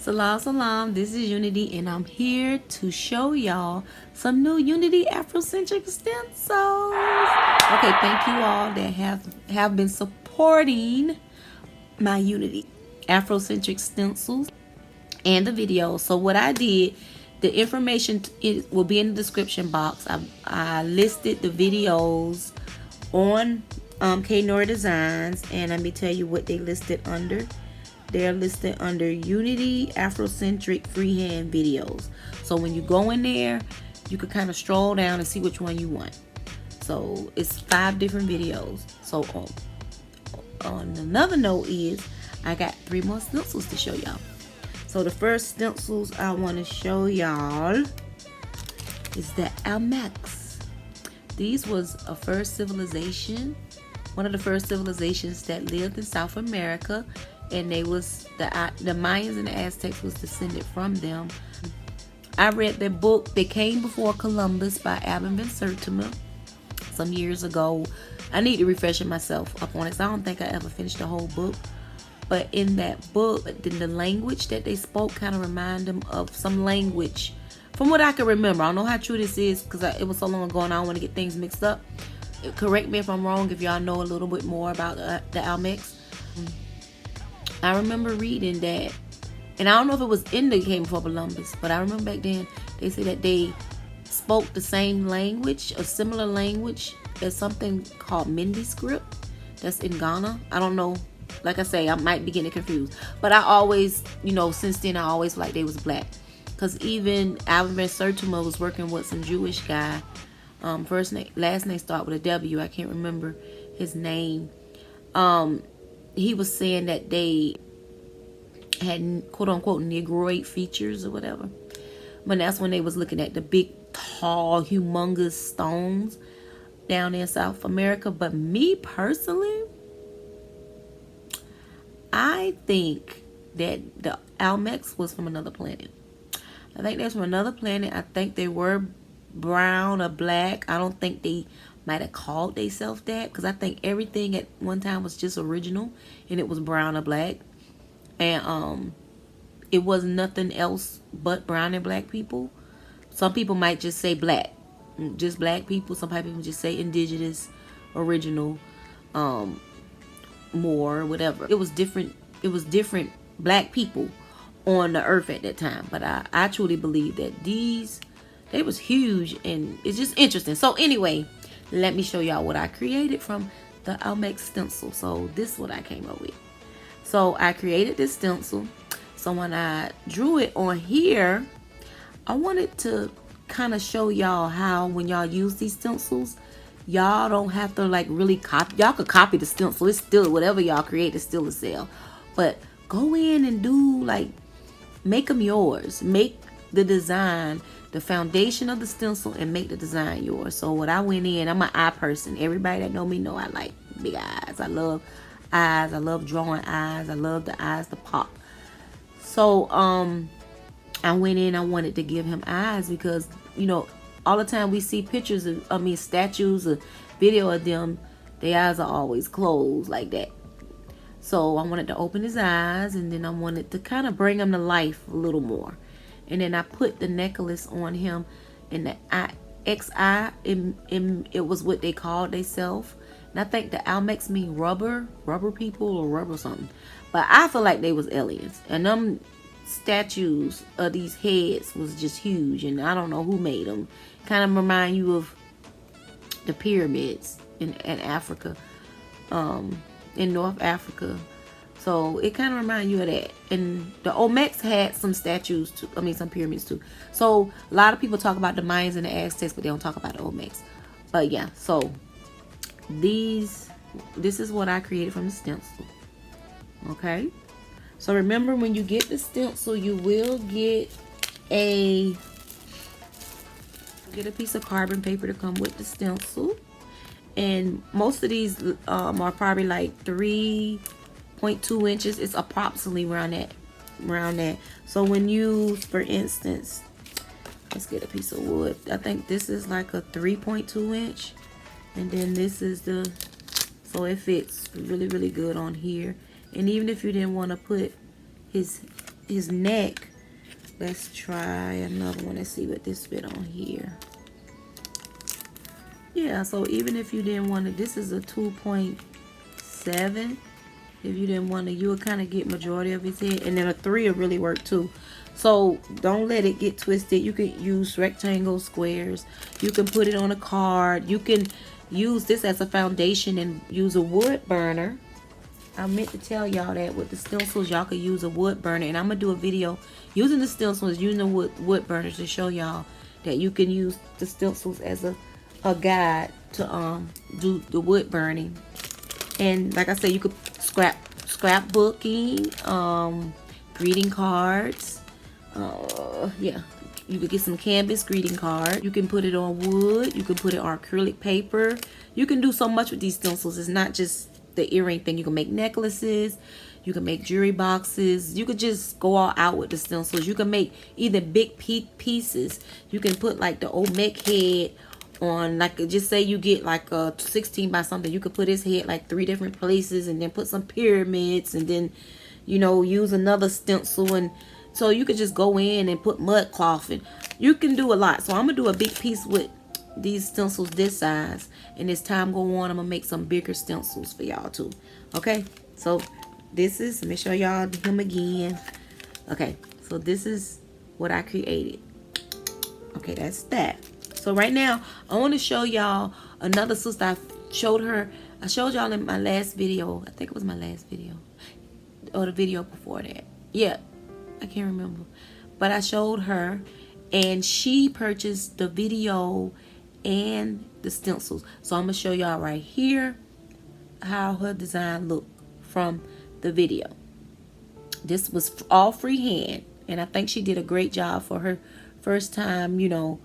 Salam salam, this is Unity and I'm here to show y'all some new Unity Afrocentric stencils. Okay, thank you all that have been supporting my Unity Afrocentric stencils and the videos. So what I did, the information will be in the description box. I listed the videos on K.Noir Designs, and let me tell you what they listed under. They're listed under Unity Afrocentric freehand videos. So when you go in there, you can kind of stroll down and see which one you want. So it's 5 different videos. So on another note is I got 3 more stencils to show y'all. So the first stencils I want to show y'all is the Olmecs. These was a first civilization, one of the first civilizations that lived in South America. And they was the Mayans and the Aztecs was descended from them. I read their book. They came before Columbus by Boabw some years ago. I need to refresh myself up on it. So I don't think I ever finished the whole book. But in that book, then the language that they spoke kind of remind them of some language, from what I can remember. I don't know how true this is because it was so long ago and I don't want to get things mixed up. Correct me if I'm wrong if y'all know a little bit more about the Olmecs. I remember reading that, and I don't know if it was in the Came Before Columbus, but I remember back then they said that they spoke the same language, a similar language, as something called Mindi script that's in Ghana. I don't know. Like I say, I might be getting confused, but I always, since then I always like they was black, because even Boabw was working with some Jewish guy. Last name start with a W. I can't remember his name. He was saying that they had quote-unquote Negroid features or whatever. But that's when they was looking at the big, tall, humongous stones down in South America. But me personally, I think that the Olmecs was from another planet. I think they're from another planet. I think they were brown or black. I don't think they might have called themselves that, because I think everything at one time was just original and it was brown or black, and it was nothing else but brown and black people. Some people might just say black, just black people. Some people just say indigenous, original, more, whatever. It was different black people on the earth at that time. But I truly believe that they was huge, and it's just interesting. So anyway, let me show y'all what I created from the Olmec stencil. So this is what I came up with. So I created this stencil. So when I drew it on here, I wanted to kind of show y'all how when y'all use these stencils, y'all don't have to like really copy. Y'all could copy the stencil. It's still, whatever y'all create is still a sale. But go in and do, like, make them yours. Make the design the foundation of the stencil and make the design yours. So what I went in, I'm an eye person. Everybody that know me know I like big eyes. I love eyes. I love drawing eyes. I love the eyes to pop. So I went in, I wanted to give him eyes because, all the time we see pictures of, statues or video of them, their eyes are always closed like that. So I wanted to open his eyes, and then I wanted to kind of bring him to life a little more. And then I put the necklace on him, and the XI, it was what they called themselves. And I think the Olmecs mean rubber people or rubber something. But I feel like they was aliens. And them statues of these heads was just huge, and I don't know who made them. Kind of remind you of the pyramids in Africa, in North Africa. So it kind of reminds you of that. And the Olmecs had some statues too. Some pyramids too. So a lot of people talk about the Mayans and the Aztecs, but they don't talk about the Olmecs. But yeah, so this is what I created from the stencil. Okay. So remember, when you get the stencil, you will get a piece of carbon paper to come with the stencil. And most of these are probably like 3.2 inches. It's approximately around that. So when you, for instance, let's get a piece of wood. I think this is like a 3.2 inch, and then this is so it fits really, really good on here. And even if you didn't want to put his his neck. Let's try another one. Let's see what this fit on here. Yeah, so even if you didn't want to, this is a 2.7. If you didn't want to, you would kind of get majority of his head. And then a 3 will really work too. So don't let it get twisted. You can use rectangles, squares. You can put it on a card. You can use this as a foundation and use a wood burner. I meant to tell y'all that with the stencils, y'all could use a wood burner. And I'm going to do a video using the stencils, using the wood burners to show y'all that you can use the stencils as a guide to do the wood burning. And like I said, you could scrapbooking, greeting cards. Yeah, you could get some canvas greeting card. You can put it on wood. You can put it on acrylic paper. You can do so much with these stencils. It's not just the earring thing. You can make necklaces. You can make jewelry boxes. You could just go all out with the stencils. You can make either big pieces. You can put like the Olmec head on, like, just say you get like a 16 by something. You could put his head like 3 different places and then put some pyramids and then, you know, use another stencil. And so you could just go in and put mud cloth, and you can do a lot. So I'm gonna do a big piece with these stencils this size, and as time go on, I'm gonna make some bigger stencils for y'all too. Okay, so this is, let me show y'all him again. Okay, so this is what I created. Okay, that's that. So right now I want to show y'all another sister. I showed y'all in my last video. I think it was my last video or the video before that. Yeah, I can't remember, but I showed her and she purchased the video and the stencils. So I'm gonna show y'all right here how her design looked from the video. This was all freehand, and I think she did a great job for her first time, you know,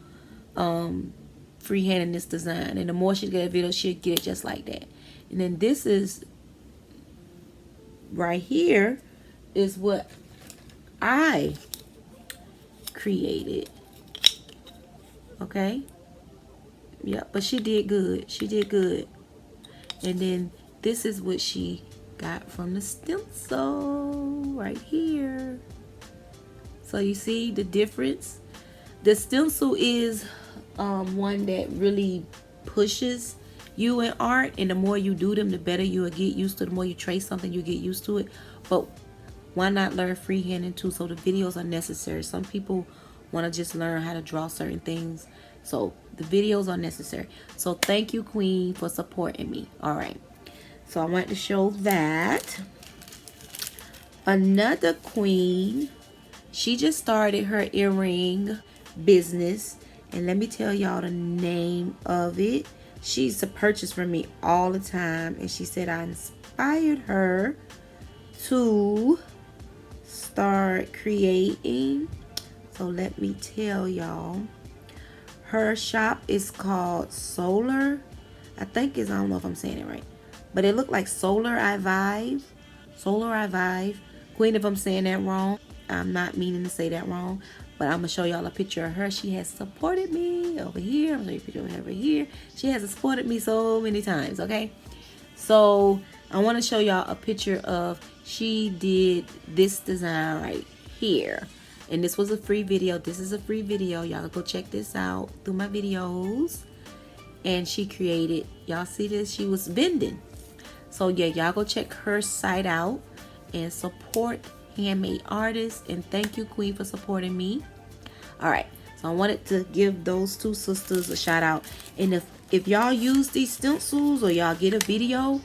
freehanding this design. And the more she get a video, she'll get it just like that. And then this is right here is what I created. Okay, yeah, but she did good. She did good. And then this is what she got from the stencil right here. So you see the difference. The stencil is one that really pushes you in art, and the more you do them, the better you will get used to. The more you trace something, you get used to it. But why not learn freehanding too? So the videos are necessary. Some people want to just learn how to draw certain things, so the videos are necessary. So thank you, Queen, for supporting me. All right, so I wanted to show that. Another queen, she just started her earring business, and let me tell y'all the name of it. She used to purchase from me all the time, and she said I inspired her to start creating. So let me tell y'all, her shop is called Solar. I think it's, I don't know if I'm saying it right, but it looked like Solar I Vibe. Solar I Vibe. Queen, if I'm saying that wrong, I'm not meaning to say that wrong, but I'm gonna show y'all a picture of her. She has supported me over here. I'm gonna show you a picture of her over here. She has supported me so many times. Okay, so I want to show y'all a picture of, she did this design right here, and this was a free video. This is a free video. Y'all go check this out through my videos. And she created, y'all see this, she was bending. So yeah, y'all go check her site out and support handmade artists. And thank you, Queen, for supporting me. All right, so I wanted to give those two sisters a shout out. And if y'all use these stencils or y'all get a video,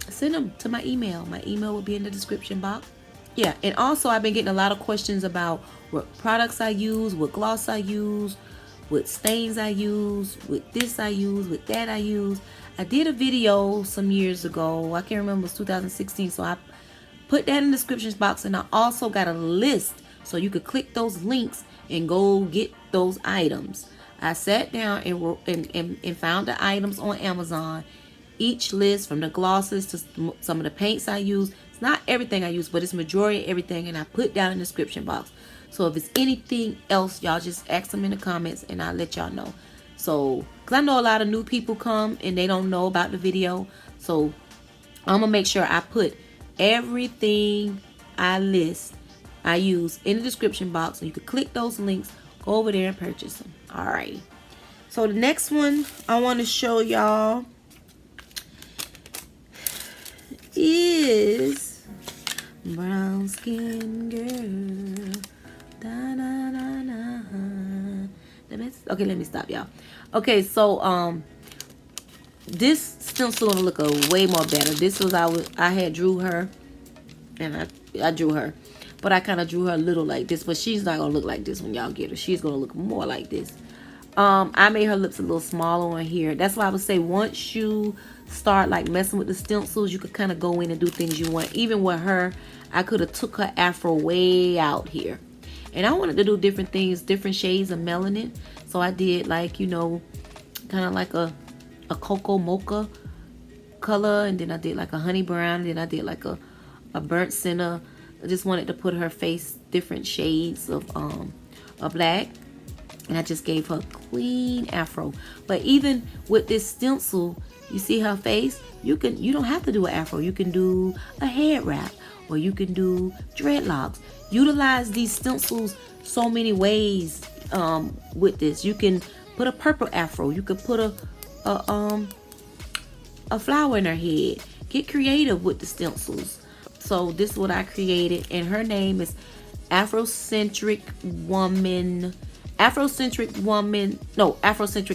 send them to my email. My email will be in the description box. Yeah, and also I've been getting a lot of questions about what products I use, what gloss I use, what stains I use, with this I use, with that I use. I did a video some years ago. I can't remember, it was 2016. So I put that in the description box, and I also got a list so you could click those links and go get those items. I sat down and wrote and found the items on Amazon. Each list, from the glosses to some of the paints I use. It's not everything I use, but it's majority of everything, and I put down in the description box. So if it's anything else, y'all just ask them in the comments and I'll let y'all know. So, because I know a lot of new people come and they don't know about the video. So I'm going to make sure I put everything I list I use in the description box. And you can click those links, go over there and purchase them. Alright. So the next one I want to show y'all is Brown Skin Girl. Da, da, da, da. Okay, let me stop y'all. Okay, so this stencil gonna look way more better. This was I had drew her, and I drew her, but I kind of drew her a little like this. But she's not gonna look like this when y'all get her. She's gonna look more like this. I made her lips a little smaller on here. That's why I would say once you start like messing with the stencils, you could kind of go in and do things you want. Even with her, I could have took her afro way out here. And I wanted to do different things, different shades of melanin. So I did like, you know, kind of like a cocoa mocha color. And then I did like a honey brown. And then I did like a burnt sienna. I just wanted to put her face different shades of black. And I just gave her a clean afro. But even with this stencil, you see her face, you don't have to do an afro. You can do a head wrap, or you can do dreadlocks. Utilize these stencils so many ways with this. You can put a purple afro. You could put a flower in her head. Get creative with the stencils. So this is what I created, and her name is Afrocentric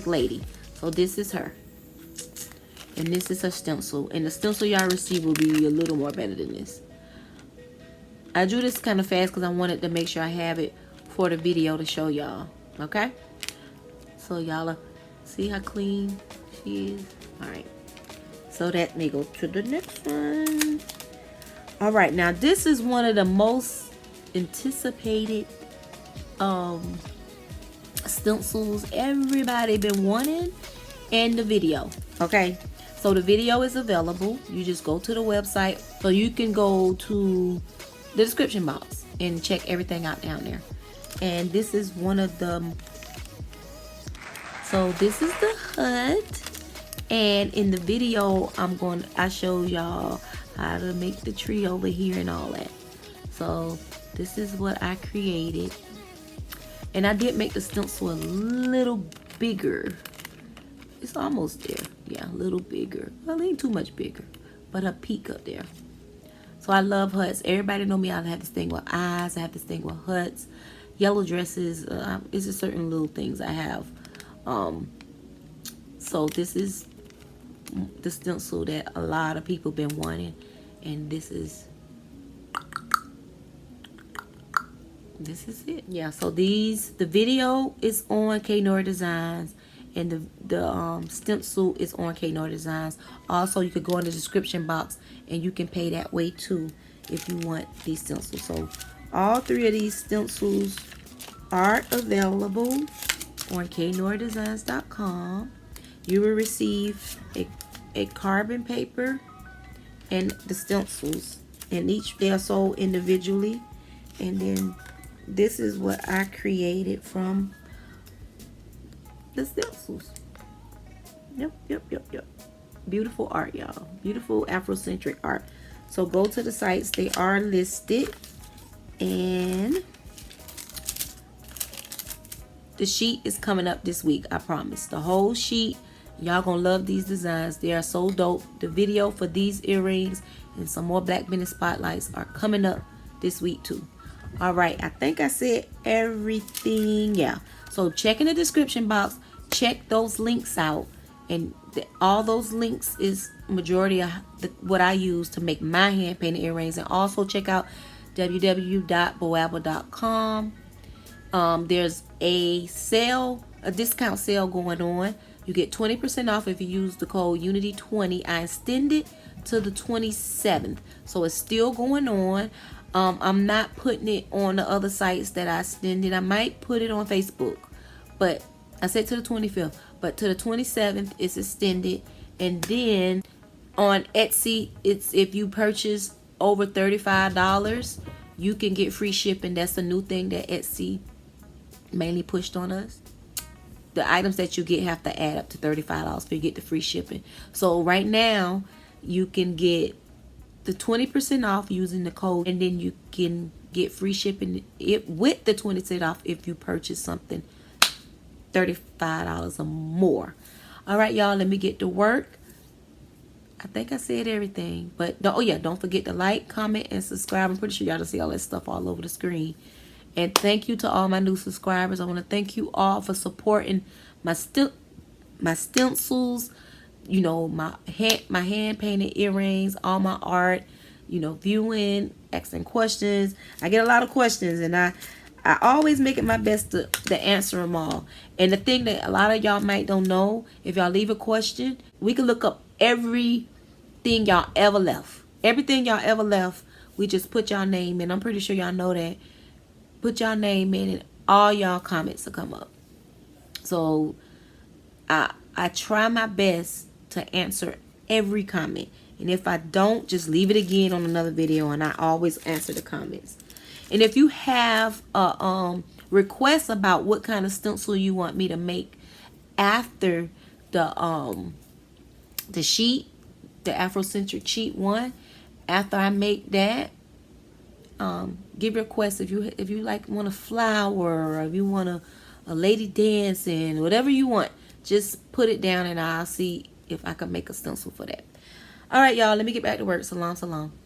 Lady. So this is her. And this is her stencil. And the stencil y'all receive will be a little more better than this. I drew this kind of fast because I wanted to make sure I have it for the video to show y'all. Okay? So y'all see how clean she is? Alright. So that may go to the next one. Alright, now this is one of the most anticipated stencils everybody been wanting in the video. Okay, so the video is available. You just go to the website, so you can go to the description box and check everything out down there. And this is one of them. So this is the hut, and in the video I show y'all how to make the tree over here and all that. So this is what I created. And I did make the stencil a little bigger. It's almost there. Yeah, a little bigger. Well, it ain't too much bigger, but a peak up there. So I love huts. Everybody know me. I have this thing with eyes. I have this thing with huts, yellow dresses. It's just certain little things I have. So this is the stencil that a lot of people been wanting, and this is it. Yeah, so the video is on K.Noir Designs, and the stencil is on K.Noir Designs. Also, you could go in the description box and you can pay that way too if you want these stencils. So all three of these stencils are available on KNoirDesigns.com. You will receive a carbon paper and the stencils, and each they are sold individually. And then this is what I created from the stencils. Yep. Beautiful art, y'all. Beautiful Afrocentric art. So go to the sites. They are listed. And the sheet is coming up this week, I promise. The whole sheet. Y'all gonna love these designs. They are so dope. The video for these earrings and some more Black Business spotlights are coming up this week too. All right, I think I said everything. Yeah, so check in the description box, check those links out, and all those links is majority of what I use to make my hand painted earrings. And also check out www.boabwart.com. There's a discount sale going on. You get 20% off if you use the code UNITY20. I extended to the 27th, so it's still going on. I'm not putting it on the other sites that I extended. I might put it on Facebook, but I said to the 25th, but to the 27th it's extended. And then on Etsy, it's if you purchase over $35, you can get free shipping. That's a new thing that Etsy mainly pushed on us. The items that you get have to add up to $35 for you get the free shipping. So right now you can get the 20% off using the code, and then you can get free shipping it with the 20% off if you purchase something $35 or more. All right, y'all, let me get to work. I think I said everything, but oh yeah, don't forget to like, comment, and subscribe. I'm pretty sure y'all see all that stuff all over the screen. And thank you to all my new subscribers. I want to thank you all for supporting my stencils, you know, my hand painted earrings, all my art, you know, viewing, asking questions. I get a lot of questions, and I always make it my best to answer them all. And the thing that a lot of y'all might don't know, if y'all leave a question, we can look up everything y'all ever left. Everything y'all ever left, we just put y'all name in. I'm pretty sure y'all know that. Put y'all name in and all y'all comments will come up. So I try my best to answer every comment. And if I don't, just leave it again on another video, and I always answer the comments. And if you have requests about what kind of stencil you want me to make after the sheet, the Afrocentric sheet 1, after I make that, give requests if you like want a flower, or if you want a lady dancing, whatever you want, just put it down and I'll see if I can make a stencil for that. All right, y'all, let me get back to work. Salam, salam.